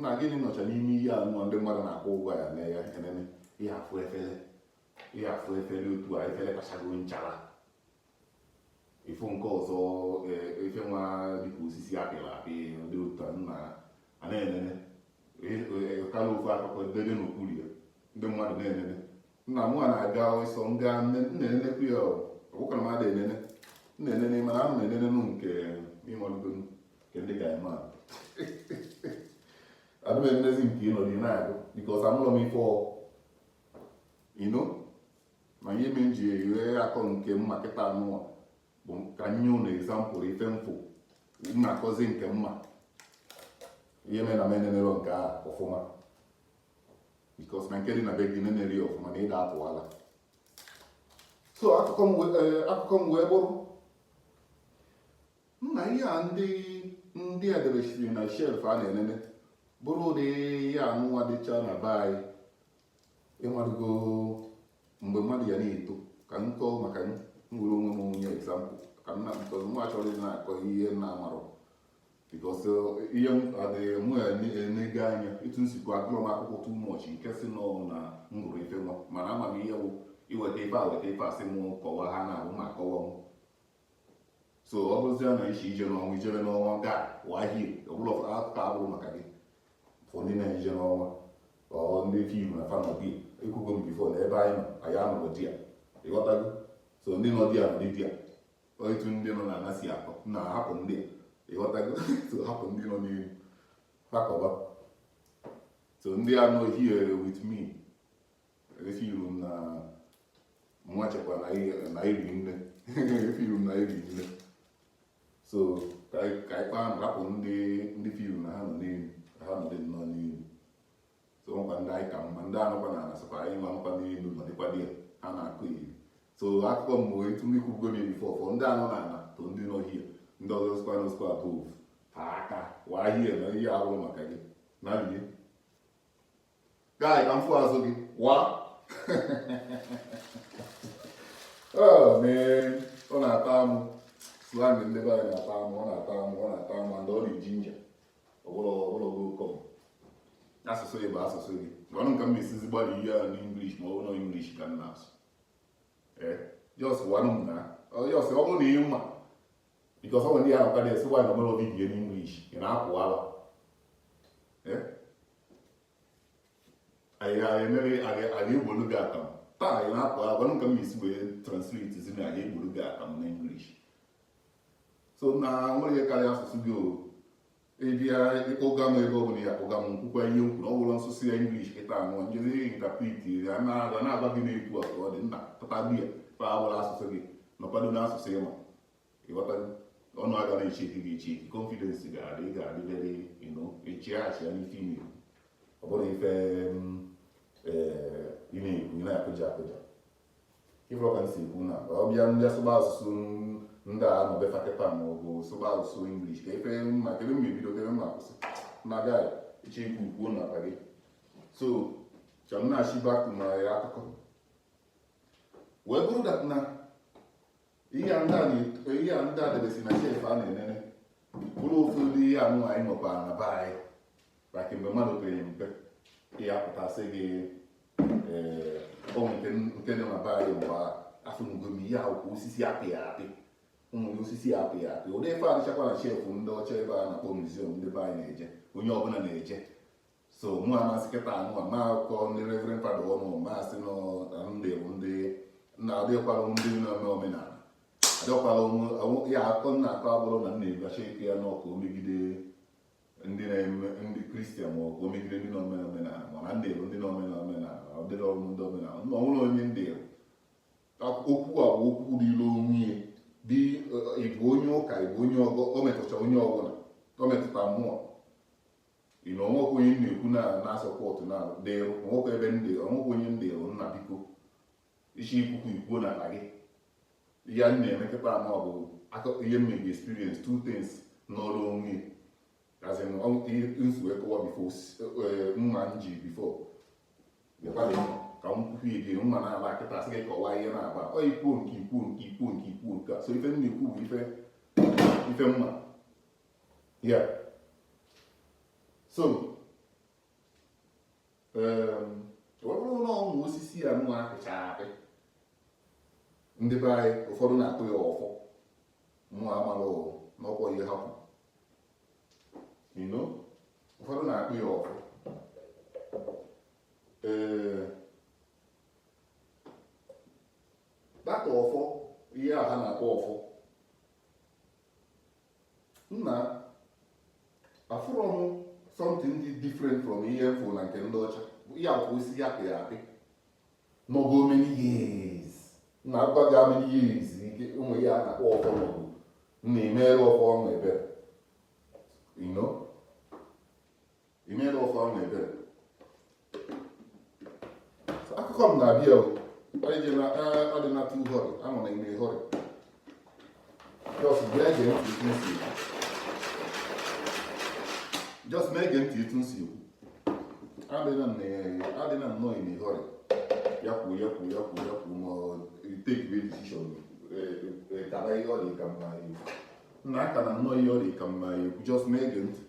na gịnị nọcha n'ime ihe anụ ndị mmadụ na-akwụ ụgwọ ya na ya enene ihe afụ efere otu a efere kachago nchara ifu nke ọzọ efe nwa dịka osisi apịrị apị dị ụtọ nna a na-enene kara ofu akụkọ dede n'okpuru ya ndị mmadụ na-enene nna m a na-aga ọsọ nga na-enenekwu ya ọbụkara m ada enene na-enene mana ahụ na-enenenu nke ịmalụgo nke ndị ga-eme adịm enenezi nke ịnọdụ na-agụ bikọs amụlọ m ife ino ma ihe me nji wee akọ nke mma kịta anụwa bụ ka nye ụlọ egzampụl ife mfụ na-akọzi nke mma ihe me na m enenero nke a ọfụma bikos na nke dị na be gị neneri ọfụma na ịda apụwala so akụkọ m wee bụrụ nna ihe a ndị a debesiri na shelf a na-enene bụrụ ụdị ihe anụnwa dịcha na be anyị ịnwadugo mgbe mmadụ ya na-eto ka m kọọ maka nwere onwe m onye egzampụl ka nna bikọs nwa chọrọ ịdị na-akọ ihe nna amarọ bikọs ihe adịghị mụ enego anya etu nsikwu agụrụ m akwụkwọ too much nke si n'ọnwụ na ngụrụ ife nwa mana ama m ihe bụ iweta ife a weta ife asị m kọwaa ha na-abụ ma kọwa m so ọ bụrụzie na iche ije n'ọnwa ijebe n'ọnwa gaa wahie ọbụla akụkọ abụrụ maka gị fọ ndị na-eje n'ọnwa ọ ndị fim na fanobi ekwugo m bifo na ebe anyị nọ anyị anọrọ di ya ịghọtago so ndị nọ di ya nọ di ya etu ndị nọ na anasị akọ na hapụ ndị a ịghọtago so hapụ ndị nọ n'elu fakọba so ndị anọ here with me efiru m na nwa chekwa na iri nne efiru m na iri nne so ka anyị kpaa na hapụ ndị firu na ha nọ n'elu ha nọ dị nnọọ n'elu so nkwa ndị anyị ka mma ndị anọkwa na ana sokwa anyị nwa nọkwa n'elu nọdịkwa dị ya ha na-akụ iri so akụkọ m bụ etu ndị kwugo m bifo fọ ndị anọ na ana to ndị nọ hie ndị ọzọ skwa above ha aka waa hie na ihe abụrụ maka gị na ihe gaa ka mfụ azụ gị waa oh man ọ na-ata amụ slang ndị be anyị na-ata amụ ọ na-ata amụ and ọ na-eji nja ọbụlọgokọm asụsụ Igbo asụsụ gị gwanụ nka m esizi gbalị ihe a n'English ma ọ bụrụ na English ka m na-asụ jos gwanụ m na jos ọ bụrụ na ihe mma bikos ọ nwere ndị ya nọkwa na-esi gwa na omere vidiyo n'English ị na-apụ ala anyị egbolu gị akamụ taa anyị na-apụ ala gwanụ nka m esi wee translate zi na anyị egbolu gị akamụ na English so na nwere ihe karịa asụsụ gị o ịbịa ịkpọga m ebe ọ bụla ya akpọga m nkwukwa ihe nkwu na ọ bụrụ nsụsụ ya English kịta anụ njezi interpret ya na-agba gị na-ekwu ka ọ dị nna pụta biya fa abụrụ asụsụ gị nọkwado n'asụsụ ịma ịghọtago ọnụ aga na-echeki gị echeki confidence ga-adị very echighachia n'ife ime ọ bụrụ ife ị na-ekwu ị na-akụja ife ọka nsi ekwu na ọ bịa ndị asụba asụsụ ndị a nọ befa kịta ma ọ bụ sụba asụsụ English ka ife ma kedu m ebido kedu m akwụsị na gaa eche ikwu kwuo na akpa gị so chọrọ m na-achị back to my akụkọ wee bụrụ dat na ihe a ndị a debesi na chef a na-enene bụrụ ụfọdụ ihe anụ anyị nọkwara na be anyị maka mgbe mmadụ pere mpe ya pụtasị gị nke dị na be anyị mgbe afụnugom ihe akwụkwọ osisi apịghị apị ụmụnye osisi apịghị apị ụdị ife adịchakwa na chef ndị ọcha ebe a na-akpọ muziọm ndị be anyị na-eje onye ọbụla na-eje so mụ amasị kịta anụ a ma akụkọ ndị reverend fada ọnụ masị ndị na-adịkwara ndị na-eme omenala adịkwala ya akọ nna akọ abụrụ na nna egachi ike ya n'ọkụ megide ndị na-eme ndị kristian ma ọ bụ megide ndị na-eme omenala mana ndị bụ ndị na-eme omenala ọ dịrị ọrụ ndị omenala ọnwụrụ onye ndị okwu a bụ okwu dịla onye dị ịbụ onye ụka ịbụ onye ọgọ o metụta onye ọbụla o metụta mmụọ ịnọ onwekwe onye na-ekwu na-asọpọtụ na dịrụ onwekwe ebe ndị onwekwe onye ndị bụ nna biko isi ikwukwu ikwuo na akpa gị ya na-emekọta ama ọ bụ ihe mmegi experience two things n'ọrụ onwe as in nsogbu kọwa before mma nji before ka m kwukwu ige mma na-aba kịta sị gị kọwaa ihe na-aba ọ ikwuo nke a so ife m na-ekwu bụ ife mma ya so osisi ya nwa apịchara apị ndị be anyị ụfọdụ na-akpụ ya ọfọ nwa amalụ n'ọkwọ ihe hapụ ụfọdụ na-akpụ ya ọfọ data ọfọ ihe a ha na-akpọ ọfọ nna afụrọ m something different from ihe mfụ na nke ndị ọcha ihe akwụ isi ya pịrị apị n'ogo many years na agwa gị many years ike ụmụ ya na-akpọ ọfọ n'ọgụ na-emere ọfọ ọnụ ebere imere ọfọ ọnụ ebere akụkọ m na-abịa ọ dị na tu hori anọ na ime hori just na-ege ntị etu nsi ekwu adịna nnọọ ime hori ya kwuo ma take a decision kara ihe ọ dị ka mma ekwu nna aka na nnọọ ihe ọ dị ka mma ekwu just na-ege ntị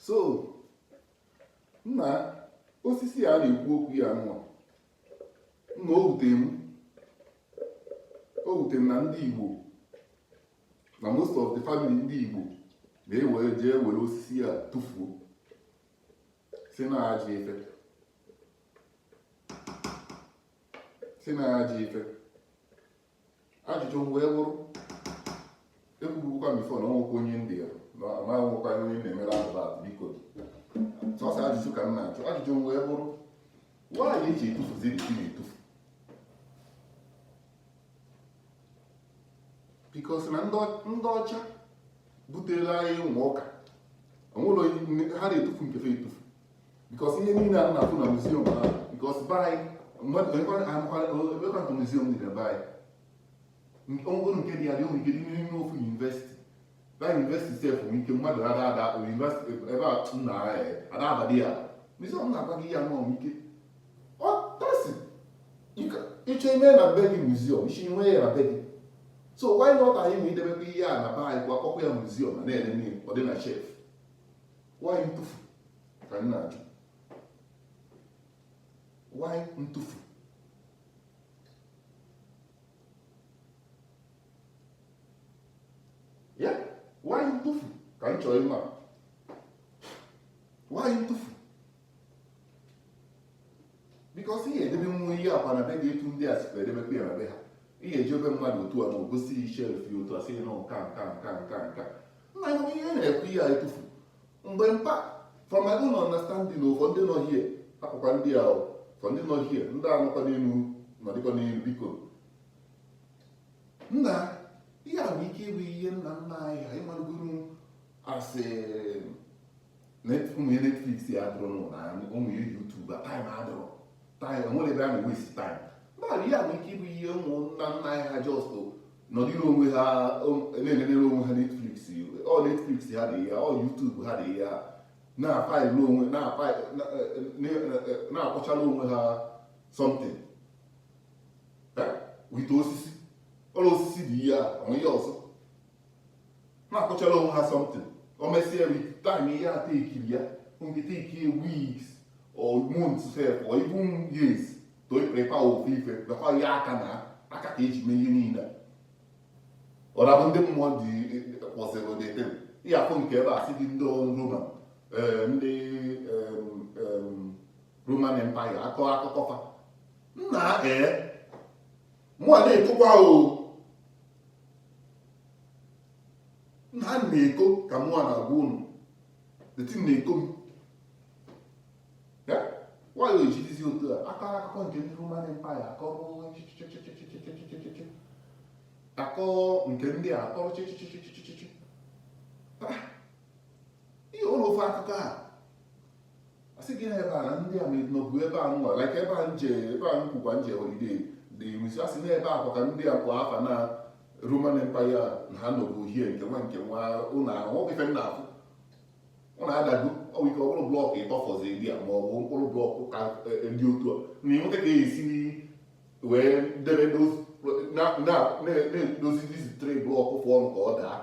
so nna osisi a na-ekwu okwu ya nwa nna o wute m na ndị Igbo na most of the family ndị Igbo jee were osisi a tụfuo si na aja ife ajụjụ m wee bụrụ ekwubukwa m bifo na ọnwụkwa onye ndị ya na amaghị nwekwa onye na-emere advat biko sọsọ ajụjụ ka m na-ajụ ajụjụ m wee bụrụ nwaanyị eji etufuzi isi na-etufu bikos na ndị ọcha butere anyị ụmụ ụka onwere ha na-etufu nkefe etufu bikos ihe niile a na-afụ na muziọm ahụ bikos be anyị mmadụ muziọm dị na be anyị onwere nke dị ya dị onwe ike dị n'ime ofu yunivesiti na yunivesiti sef nwere ike mmadụ ebe a nna ada abadị ya muziọm na-agba gị ya nụọ ike ịchọ ime na be gị muziọm isi nwe ya na be gị so why not anyị ma idebekwa ihe a na be anyị kwa akpọkwa ya muziọm na na-ene ọ dị na shef why ntụfu ka m na-ajụ why ntụfu ya why ntụfu ka m chọrọ ịma why ntụfu bikos ihe edebe nwa ihe akwa na be gị etu ndị a sikwa edebekwa ya na be ha ihe eji obe mmadụ otu a na ogosi shelf ya otu a sị nọ nka nna ya ihe na-ekwu ihe a etufu mgbe mpa from my own understanding na ụfọdụ ndị nọ hie akpụkwa ndị a ụfọdụ ndị nọ hie ndị a nọkwa n'elu nọdịkwa n'elu biko nna ihe a nwere ike ịbụ ihe nna nna anyị ha ịmalụgoro asị ụmụ Netflix ya dụrụ na ụmụ YouTube time adụrụ time nwere ebe a na-ewesi time mmadụ ihe a nwere ike ịbụ ihe ụmụnna nna anyị ha just nọdịrị onwe ha na-enenere onwe ha Netflix ha dị ya YouTube ha dị ya na-akpọchala onwe ha something wite osisi ọrụ osisi dị ihe a onwe ihe ọzọ na-akpọchala onwe ha something o mesie with time ihe a tekiri ya nke take weeks or months sef or even years to prepare ofu ife bekwa ya aka ka eji mee ihe niile ọ na-abụ ndị mmụọ dị kpọsịrị dete ihe afọ nke ebe a sị dị ndị Roman ndị Roman Empire akụkọ fa nna mụa na-ekokwa nna na-eko ka mụa na-agwa unu deti na-eko m nwanyị ejidizi otu a akụkọ nke ndị Roman Empire akọ nke ndị a akọrọ chichichichichichi ihe ụlọ ofe akụkọ a asị gị na ebe a na ndị a nọbụ ebe a nwa like ebe a nkwukwa nje holiday dị misi asị na ebe akwa ka ndị a kwa afa na Roman Empire na ha nọbụ hie nke nwa ụlọ ahụ ife nna afụ ọ na-adago ọwụike ọbụrụ blọkụ ịtọfọzi dị a ma ọ bụ mkpụrụ blọkụ ka ndị otu a na ịnweta ka esi wee debe na-edozi dizi tre blọkụ fọrọ ka ọ daa